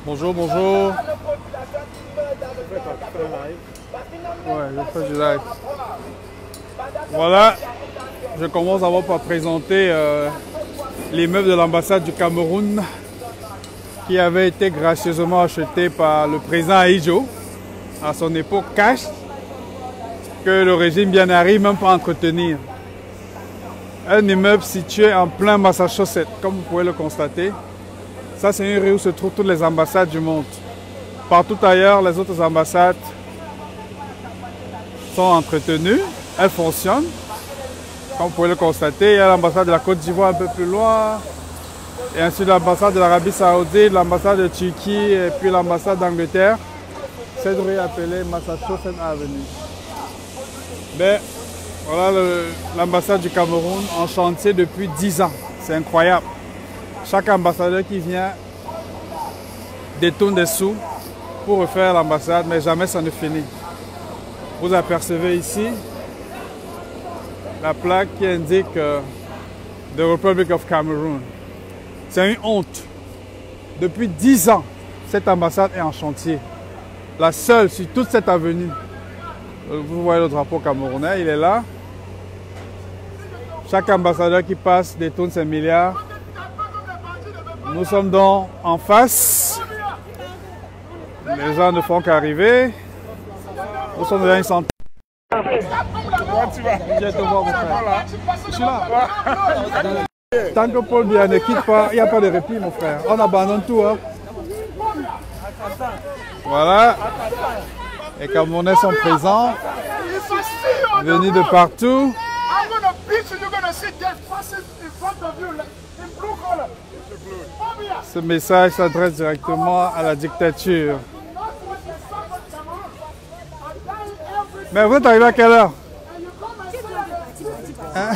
Bonjour, bonjour. Ouais, je fais du live. Voilà, je commence d'abord par présenter l'immeuble de l'ambassade du Cameroun qui avait été gracieusement acheté par le président Ahidjo à son époque cash, que le régime bien n'arrive même pas à entretenir. Un immeuble situé en plein Massachusetts, comme vous pouvez le constater. Ça, c'est une rue où se trouvent toutes les ambassades du monde. Partout ailleurs, les autres ambassades sont entretenues, elles fonctionnent. Comme vous pouvez le constater, il y a l'ambassade de la Côte d'Ivoire un peu plus loin, et ensuite l'ambassade de l'Arabie Saoudite, l'ambassade de Turquie, et puis l'ambassade d'Angleterre. Cette rue est appelée Massachusetts Avenue. Mais voilà l'ambassade du Cameroun en chantier depuis 10 ans. C'est incroyable. Chaque ambassadeur qui vient détourne des sous pour refaire l'ambassade, mais jamais ça ne finit. Vous apercevez ici la plaque qui indique The Republic of Cameroon. C'est une honte. Depuis 10 ans, cette ambassade est en chantier. La seule sur toute cette avenue. Vous voyez le drapeau camerounais, il est là. Chaque ambassadeur qui passe détourne ses milliards. Nous sommes donc en face. Les gens ne font qu'arriver. Nous sommes déjà une centaine. Viens te voir, mon frère. Je suis là. Tant que Paul Biya ne quitte pas, il n'y a pas de répit, mon frère. On abandonne tout. Hein. Voilà. Les Camerounais sont présents. Venus de partout. Ce message s'adresse directement à la dictature. Mais vous êtes arrivé à quelle heure? Hein?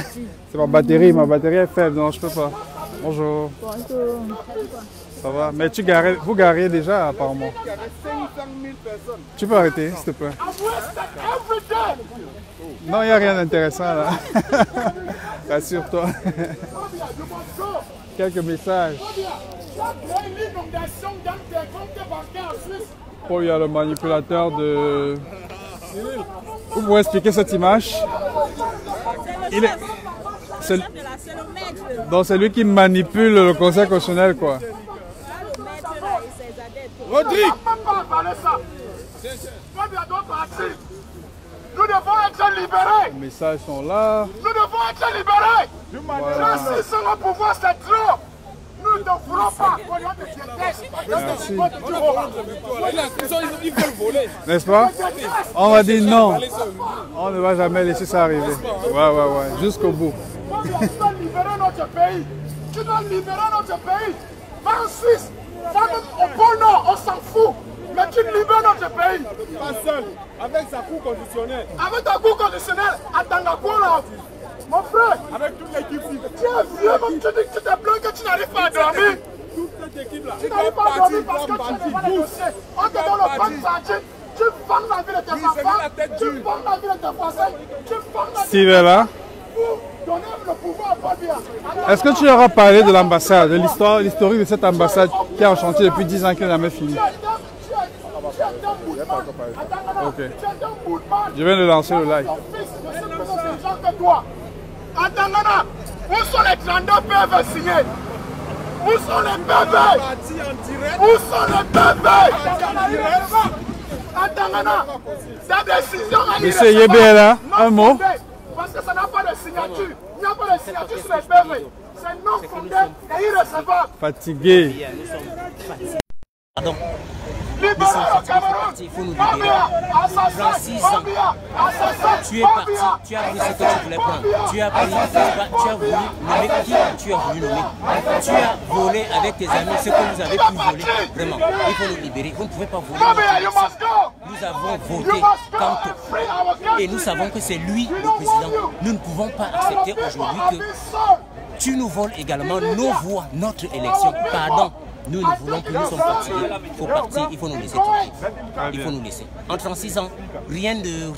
C'est ma batterie est faible, non, je peux pas. Bonjour. Ça va? Mais vous garez déjà apparemment. Tu peux arrêter, s'il te plaît. Non, il n'y a rien d'intéressant là. Rassure-toi. Quelques messages. Paul, il y a le manipulateur de... Vous pouvez expliquer cette image? Donc c'est lui qui manipule le conseil constitutionnel, quoi. Rodrigue! Nous devons être libérés! Les messages sont là. Nous devons être libérés! Voilà. Si c'est le pouvoir, c'est trop! Nous ne voulons pas! Merci. N'est-ce pas? On va dire non. On ne va jamais laisser ça arriver. Ouais. Jusqu'au bout. Tu dois libérer notre pays! Tu dois libérer notre pays! Va en Suisse! Va au pôle Nord, on s'en fout! Mais tu libères notre pays! Pas seul, avec sa cour constitutionnelle. Avec ta cour constitutionnelle, à Tangapola! Mon frère! Avec toute l'équipe. Tu es vieux, même tu dis que tu te plains que tu n'arrives pas à dormir! Toute cette équipe-là. Tu n'arrives pas à dormir parce que tu n'as pas les dossiers! On te donne le banque sardine! Tu vends la vie de tes enfants! Tu vends la vie de tes voisins! Tu vends la vie Steve est là. Est-ce que tu leur as parlé de l'ambassade, de l'historique de cette ambassade qui est en chantier depuis 10 ans, qui n'a jamais fini? Ok. Je viens de lancer le live. Attends, où sont les 32 PV signés? Où sont les PV? Où sont les PV? Attends, ta décision est Monsieur Yébé est là, un mot. Parce que ça n'a pas de signature. Il n'y a pas de signature sur les PV. C'est non fondé et irrecevable. Fatigué. Pardon. Libérez le Cameroun. Il faut nous libérer. Dans 6 ans, tu es parti, tu as pris ce que tu voulais prendre. Tu as pris, tu as voulu nommer qui tu as voulu nommer. Tu as volé avec tes amis ce que vous avez pu voler. Vraiment, il faut nous libérer. Vous ne pouvez pas voler. Nous avons voté Kanto. Et nous savons que c'est lui le président. Nous ne pouvons pas accepter aujourd'hui que tu nous voles également nos voix, notre élection. Pardon. Nous ne voulons plus, nous sommes fatigués. Il faut partir, il faut nous laisser tranquilles. Il faut nous laisser. En 36 ans, rien de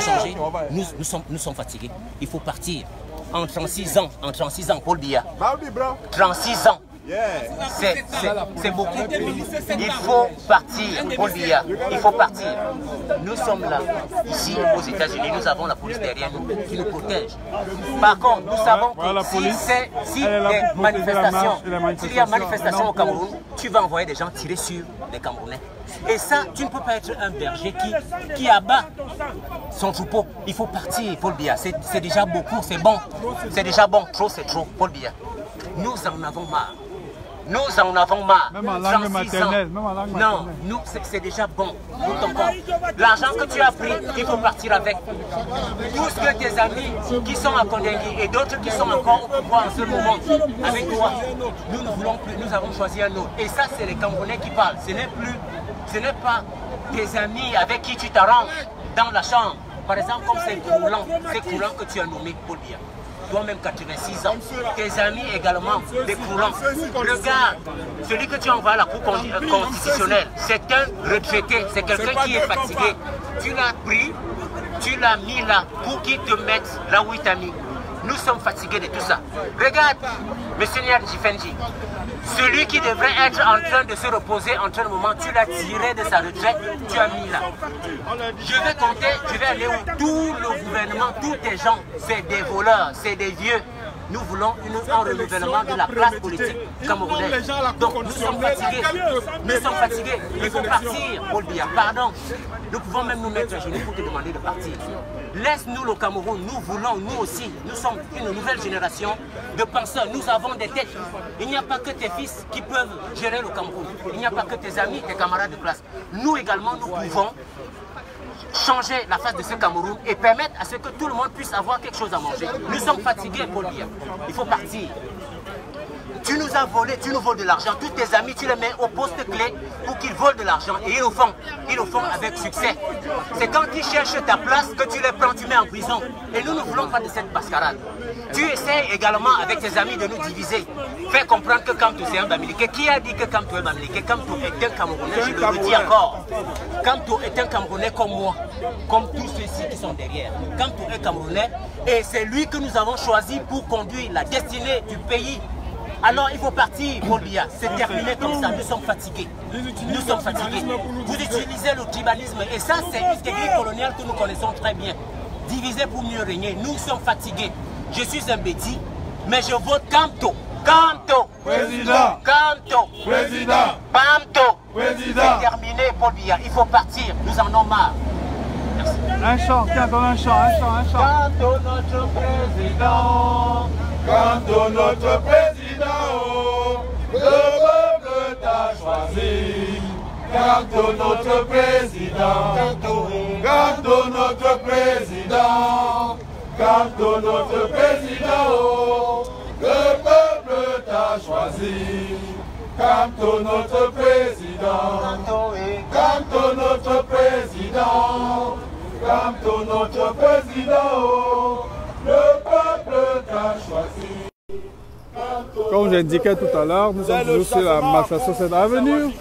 changer. Nous sommes fatigués. Il faut partir. En 36 ans, Paul Biya. 36 ans. C'est beaucoup. Il faut partir, Paul Biya. Il faut partir. Nous sommes là, ici aux États-Unis, nous avons la police derrière nous qui nous protège. Par contre, nous savons que s'il y a manifestation au Cameroun, tu vas envoyer des gens tirer sur les Camerounais. Et ça, tu ne peux pas être un berger qui abat son troupeau. Il faut partir, Paul Biya. C'est déjà beaucoup, c'est bon. C'est déjà bon, trop c'est trop, Paul Biya. Nous en avons marre. Nous en avons marre. Même en langue maternelle. Non, nous, c'est déjà bon. L'argent que tu as pris, il faut partir avec. Tout ce que tes amis qui sont à Kondengui et d'autres qui sont encore au pouvoir en ce moment avec toi, nous ne voulons plus, nous avons choisi un autre. Et ça, c'est les Camerounais qui parlent. Ce n'est pas tes amis avec qui tu t'arranges dans la chambre. Par exemple, comme ces coulants que tu as nommé, Paul Biya. Toi-même 86 ans, tes amis également, des courants. Regarde, celui que tu envoies à la Cour constitutionnelle, c'est un retraité, c'est quelqu'un qui est fatigué. Tu l'as pris, tu l'as mis là pour qu'il te mette là où il t'a mis. Nous sommes fatigués de tout ça. Regarde, M. Niad Jifenji, celui qui devrait être en train de se reposer en un moment, tu l'as tiré de sa retraite, tu as mis là. Je vais compter, je vais aller où tout le gouvernement, tous les gens, c'est des voleurs, c'est des vieux. Nous voulons un renouvellement de la classe politique camerounaise. Donc nous sommes fatigués. Nous sommes fatigués. Il faut partir, Paul Biya. Pardon. Nous pouvons même nous mettre à genoux pour te demander de partir. Laisse-nous le Cameroun. Nous voulons, nous aussi, nous sommes une nouvelle génération de penseurs. Nous avons des têtes. Il n'y a pas que tes fils qui peuvent gérer le Cameroun. Il n'y a pas que tes amis, tes camarades de classe. Nous également, nous pouvons changer la face de ce Cameroun et permettre à ce que tout le monde puisse avoir quelque chose à manger. Nous sommes fatigués, Paul Biya. Il faut partir. Tu nous as volé, tu nous voles de l'argent. Tous tes amis, tu les mets au poste clé pour qu'ils volent de l'argent. Et ils le font. Ils le font avec succès. C'est quand ils cherchent ta place que tu les prends, tu mets en prison. Et nous ne voulons pas de cette mascarade. Tu essaies également avec tes amis de nous diviser. Fais comprendre que Kamto c'est un Bamileke. Qui a dit que Kamto est Bamileke? Kamto est un Camerounais, je le dis encore. Kamto est un Camerounais comme moi, comme tous ceux-ci qui sont derrière. Kamto est Camerounais et c'est lui que nous avons choisi pour conduire la destinée du pays. Alors il faut partir, Paul Biya. C'est terminé comme ça. Nous sommes fatigués. Nous sommes fatigués. Vous utilisez le tribalisme et ça, c'est une technique coloniale que nous connaissons très bien. Diviser pour mieux régner. Nous sommes fatigués. Je suis un bêtis, mais je vote Kamto. Kamto. Président. Kamto. Président. Kamto. Président. C'est terminé, Paul Biya. Il faut partir. Nous en avons marre. Merci. Un chant, tiens, donne un chant. Kamto, notre président. Kamto, notre président, le peuple t'a choisi. Kamto, notre président. Kamto, notre président. Kamto, notre président, le peuple t'a choisi. Kamto, notre président. Kamto, notre président. Kamto, notre président, le peuple t'a choisi. Comme j'indiquais tout à l'heure, nous sommes toujours sur la Massasoit Avenue,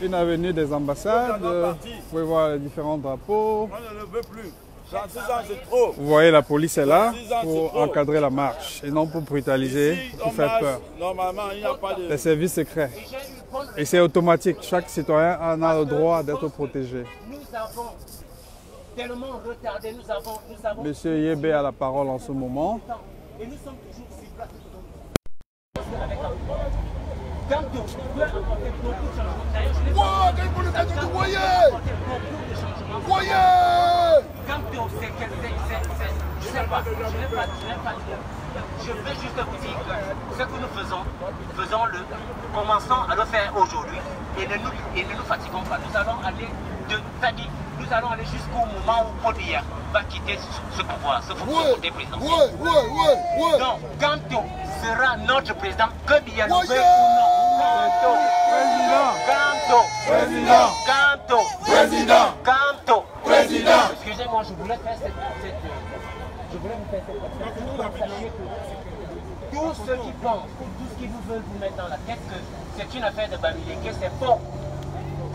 une avenue des ambassades. Vous pouvez voir les différents drapeaux. On ne veut plus. 36 ans, c'est trop. Vous voyez, la police est là pour encadrer la marche et non pour brutaliser, pour faire peur. Normalement, il n'y a pas de... Les services secrets. Et c'est automatique. Chaque citoyen en a le droit d'être protégé. Nous avons tellement retardé, nous avons... Monsieur Yébé a la parole en ce moment. Et nous sommes toujours sur place. Kamto peut apporter beaucoup de changements. D'ailleurs, je l'ai pas dit. Voyez! Kamto, je ne sais pas, je n'ai pas dit. Je vais juste vous dire que ce que nous faisons-le, commençons à le faire aujourd'hui et ne nous fatiguons pas. Nous allons aller jusqu'au moment où Paul Biya va quitter ce pouvoir, ce côté présidentiel. Donc, Kamto sera notre président, que Biya nous veut ou non. Kamto, Président! Kamto, Président! Kamto, Président! Excusez-moi, je voulais faire je voulais vous faire cette sachez que tous ceux qui pensent, tout ce qui vous veulent vous mettre dans la tête que c'est une affaire de Bamileke, c'est faux.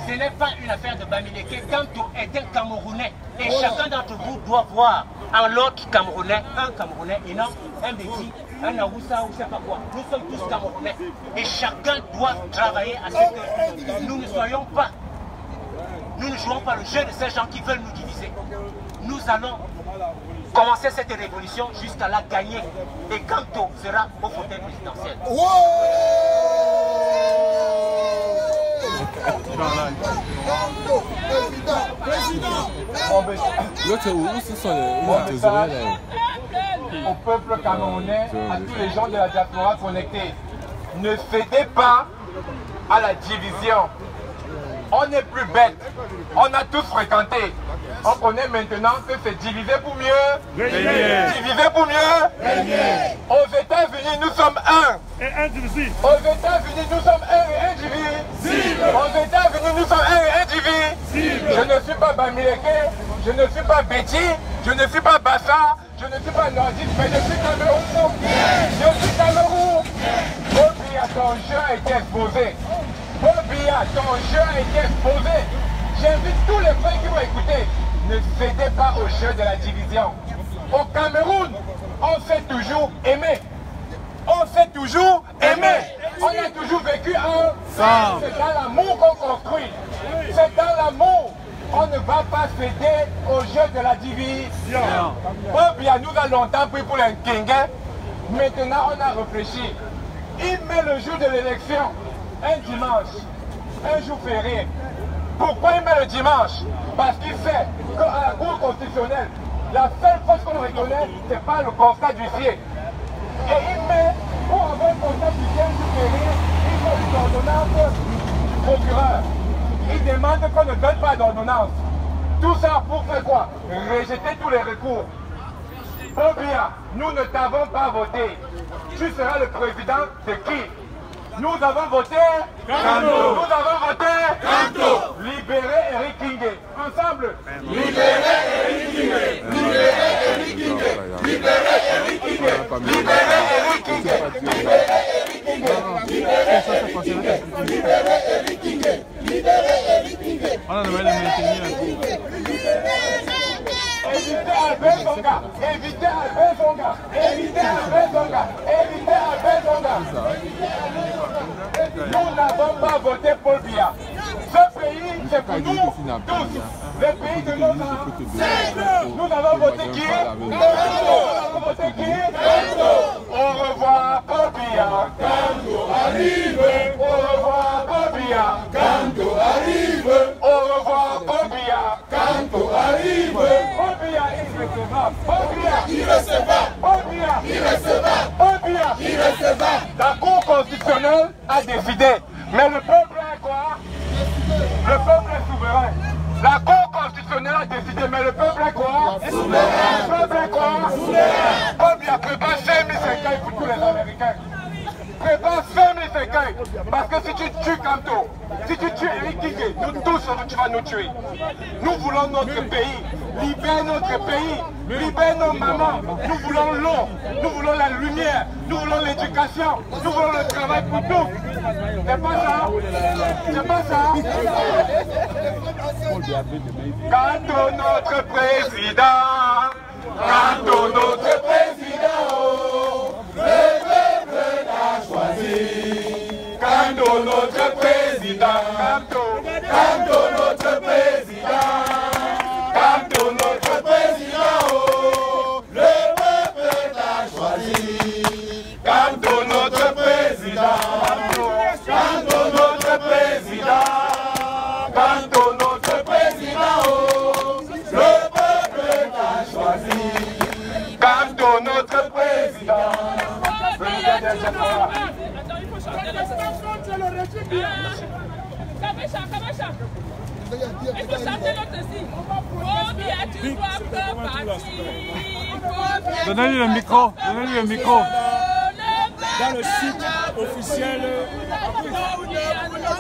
Ce n'est pas une affaire de Bamileke. Kamto est un Camerounais. Et chacun d'entre vous doit voir en l'autre Camerounais, un Camerounais et non un Béti un Aoussa ou je ne sais pas quoi. Nous sommes tous Camerounais. Et chacun doit travailler à ce que nous ne soyons pas. Nous ne jouons pas le jeu de ces gens qui veulent nous diviser. Nous allons commencer cette révolution jusqu'à la gagner. Et Kanto sera au fauteuil présidentiel. L'autre, où ce sont les oreilles au peuple camerounais, à tous les gens de la diaspora connectés. Ne cédez pas à la division. On n'est plus bête. On a tous fréquenté. On connaît maintenant que c'est diviser pour mieux. Régner. Diviser pour mieux. Régner. Aux États-Unis, nous sommes un. Et indivisible. Aux États-Unis, nous sommes un et indivisible. Aux États-Unis, nous sommes un et indivisible. Je ne suis pas Bamileke, je ne suis pas Betty, je ne suis pas Bassa, je ne suis pas nordiste, mais je suis Cameroun. Je suis Cameroun. Bobia, ton jeu a été exposé. Bobia, ton jeu a été exposé. J'invite tous les frères qui vont écouter. Ne cédez pas au jeu de la division. Au Cameroun, on s'est toujours aimé. On s'est toujours aimé. On a toujours vécu ensemble. C'est dans l'amour qu'on construit. C'est dans l'amour. On ne va pas céder au jeu de la division. Bobia nous a longtemps pris pour un Kinguin. Maintenant, on a réfléchi. Il met le jour de l'élection, un dimanche, un jour férié. Pourquoi il met le dimanche? Parce qu'il sait qu'à la Cour constitutionnelle, la seule chose qu'on reconnaît, ce n'est pas le constat d'huissier. Et il met, pour avoir un constat d'huissier un jour férié, il faut une ordonnance du procureur. Il demande qu'on ne donne pas d'ordonnance. Tout ça pour faire quoi? Rejeter tous les recours. Bobia, nous ne t'avons pas voté. Tu seras le président de qui? Nous avons voté Kanto. Nous avons voté Kanto. Libérer Eric Kingé. Ensemble. Libérer Eric Kingé. Libérer Eric Kingé. Libérer Eric Kingé. Libérer Eric Kingé. Libérer Eric Kingé. Libérer Eric Kingé. Libérer Eric Kingé. On devrait le maintenir. Évitez Albert Zonga. Évitez Albert Zonga. Évitez Albert Zonga. Évitez Albert Zonga. Nous n'avons pas voté Paul Biya. Ce pays, c'est pour nous tous. Le pays de nos ancêtres. Nous avons voté qui? Nous avons voté qui? Au revoir Paul Biya. Kanto arrive. Au revoir Paul Biya. Kanto arrive. Au revoir Paul Biya. Kanto arrive. Paul Biya irrecevable. Paul Biya irrecevable. Paul Biya irrecevable. Paul Biya irrecevable. La Cour constitutionnelle a décidé. Mais le peuple est quoi? Le peuple est souverain. La Cour constitutionnelle a décidé, mais le peuple est quoi? Souverain. Le peuple est quoi? Souverain. Paul Biya prépare 5000 écailles pour tous les Américains. Prépare 5000 écailles. Parce que si tu tues Kanto, si tu tues Eric Kingé, nous tous, tu vas nous tuer. Nous voulons notre pays. Libère notre pays. Libère nos mamans. Nous voulons l'eau. Nous voulons la lumière. Nous voulons l'éducation. Nous voulons le travail pour tous. C'est pas ça? C'est pas ça? Kanto notre président. Kanto notre président. Le peuple l'a choisi. Kanto notre président. Kanto notre président. Kanto notre président. Le peuple l'a choisi. Kanto notre président. Kanto notre président. Kanto notre président. Le peuple l'a choisi. Kanto notre président. Il faut chanter l'autre aussi. Bobia, tu dois pas partir. Donnez-lui le micro. Donnez-lui le micro. Dans le site officiel.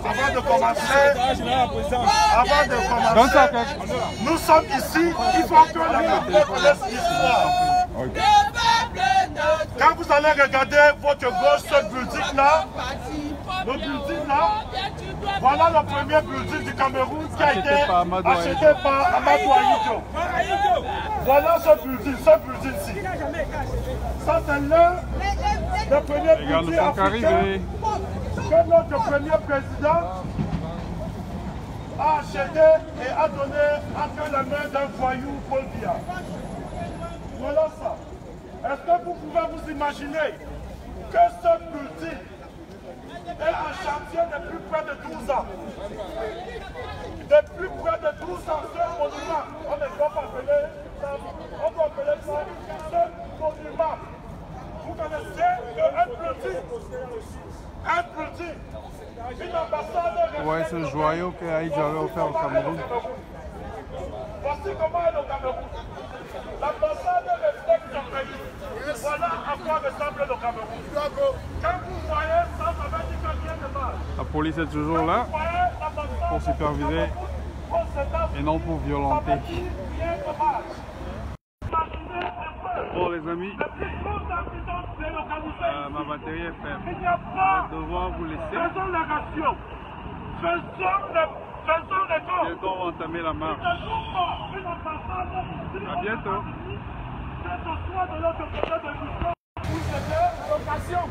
Avant de commencer, nous sommes ici, il faut que la République connaisse l'histoire. Quand vous allez regarder votre gauche, ce building-là, le building-là, voilà le premier building du Cameroun qui a été acheté par Amadou Ahidjo. Voilà ce building-ci. Ça c'est l'un le premier Les gars ne budget font africain qu'arriver. que notre premier président a acheté et a donné entre les mains d'un voyou Paul Biya. Voilà ça. Est-ce que vous pouvez vous imaginer que ce bulletin est un chantier de plus près de 12 ans? De plus près de 12 ans, ce monument, on ne doit pas appeler ça, on doit appeler ça ce monument. Vous connaissez un bulletin, une ambassade. Ouais, ce joyau que Haïdjo avait offert au Cameroun. Voici comment est le Cameroun. L'ambassade respecte son pays. Voilà à quoi ressemble le Cameroun. Quand vous voyez ça, ça veut dire que rien ne marche. La police est toujours là pour superviser et non pour violenter. Bon les amis, ma batterie est faible. Je vais devoir vous laisser. Faisons la ration. Faisons les corps. Bientôt on va entamer la marche. À bientôt. Que ce soit de l'autre côté de l'histoire, où c'était l'occasion.